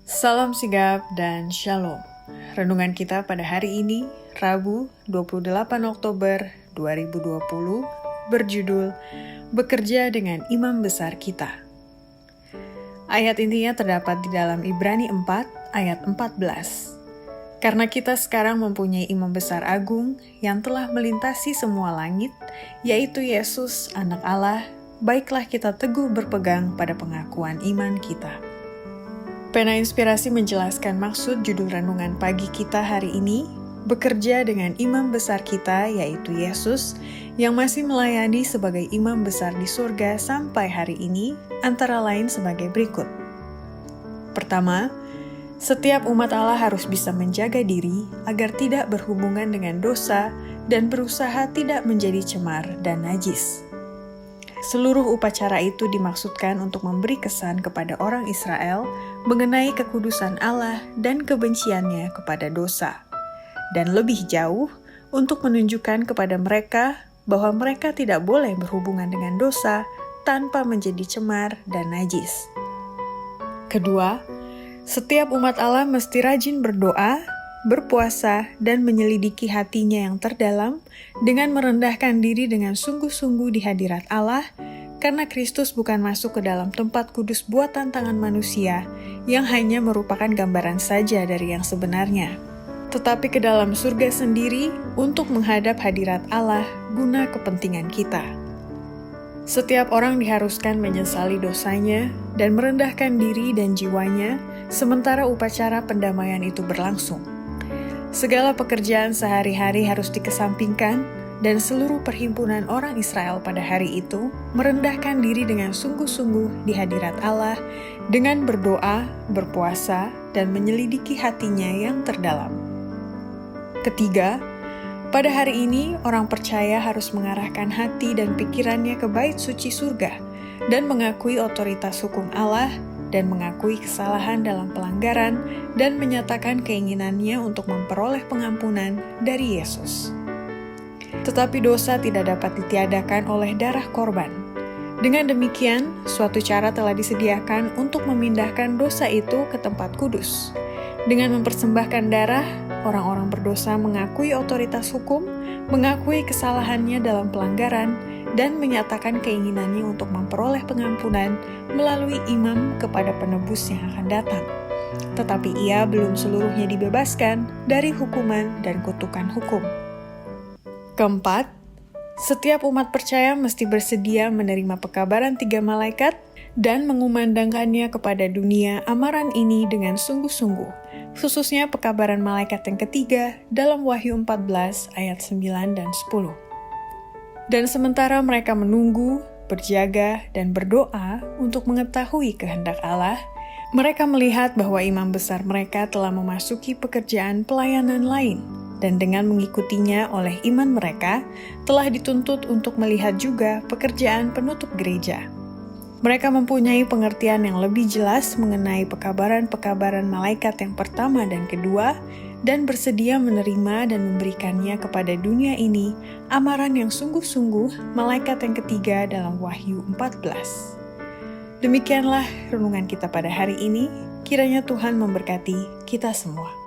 Salam sigap dan shalom. Renungan kita pada hari ini, Rabu 28 Oktober 2020, berjudul Bekerja dengan Imam Besar Kita. Ayat intinya terdapat di dalam Ibrani 4 ayat 14. Karena kita sekarang mempunyai imam besar agung yang telah melintasi semua langit, yaitu Yesus, Anak Allah, baiklah kita teguh berpegang pada pengakuan iman kita. Pena Inspirasi menjelaskan maksud judul renungan pagi kita hari ini, bekerja dengan imam besar kita yaitu Yesus, yang masih melayani sebagai imam besar di surga sampai hari ini, antara lain sebagai berikut. Pertama, setiap umat Allah harus bisa menjaga diri agar tidak berhubungan dengan dosa dan berusaha tidak menjadi cemar dan najis. Seluruh upacara itu dimaksudkan untuk memberi kesan kepada orang Israel mengenai kekudusan Allah dan kebenciannya kepada dosa. Dan lebih jauh, untuk menunjukkan kepada mereka bahwa mereka tidak boleh berhubungan dengan dosa tanpa menjadi cemar dan najis. Kedua, setiap umat Allah mesti rajin berdoa, berpuasa, dan menyelidiki hatinya yang terdalam dengan merendahkan diri dengan sungguh-sungguh di hadirat Allah, karena Kristus bukan masuk ke dalam tempat kudus buatan tangan manusia yang hanya merupakan gambaran saja dari yang sebenarnya, tetapi ke dalam surga sendiri untuk menghadap hadirat Allah guna kepentingan kita. Setiap orang diharuskan menyesali dosanya dan merendahkan diri dan jiwanya sementara upacara pendamaian itu berlangsung. Segala pekerjaan sehari-hari harus dikesampingkan dan seluruh perhimpunan orang Israel pada hari itu merendahkan diri dengan sungguh-sungguh di hadirat Allah dengan berdoa, berpuasa, dan menyelidiki hatinya yang terdalam. Ketiga, pada hari ini, orang percaya harus mengarahkan hati dan pikirannya ke bait suci surga dan mengakui otoritas hukum Allah dan mengakui kesalahan dalam pelanggaran dan menyatakan keinginannya untuk memperoleh pengampunan dari Yesus. Tetapi dosa tidak dapat ditiadakan oleh darah korban. Dengan demikian, suatu cara telah disediakan untuk memindahkan dosa itu ke tempat kudus. Dengan mempersembahkan darah, orang-orang berdosa mengakui otoritas hukum, mengakui kesalahannya dalam pelanggaran, dan menyatakan keinginannya untuk memperoleh pengampunan melalui imam kepada penebus yang akan datang. Tetapi ia belum seluruhnya dibebaskan dari hukuman dan kutukan hukum. Keempat, setiap umat percaya mesti bersedia menerima pekabaran 3 malaikat dan mengumandangkannya kepada dunia amaran ini dengan sungguh-sungguh, khususnya pekabaran malaikat yang ketiga dalam Wahyu 14 ayat 9 dan 10. Dan sementara mereka menunggu, berjaga, dan berdoa untuk mengetahui kehendak Allah, mereka melihat bahwa imam besar mereka telah memasuki pekerjaan pelayanan lain, dan dengan mengikutinya oleh iman mereka, telah dituntut untuk melihat juga pekerjaan penutup gereja. Mereka mempunyai pengertian yang lebih jelas mengenai pekabaran-pekabaran malaikat yang pertama dan kedua, dan bersedia menerima dan memberikannya kepada dunia ini amaran yang sungguh-sungguh malaikat yang ketiga dalam Wahyu 14. Demikianlah renungan kita pada hari ini, kiranya Tuhan memberkati kita semua.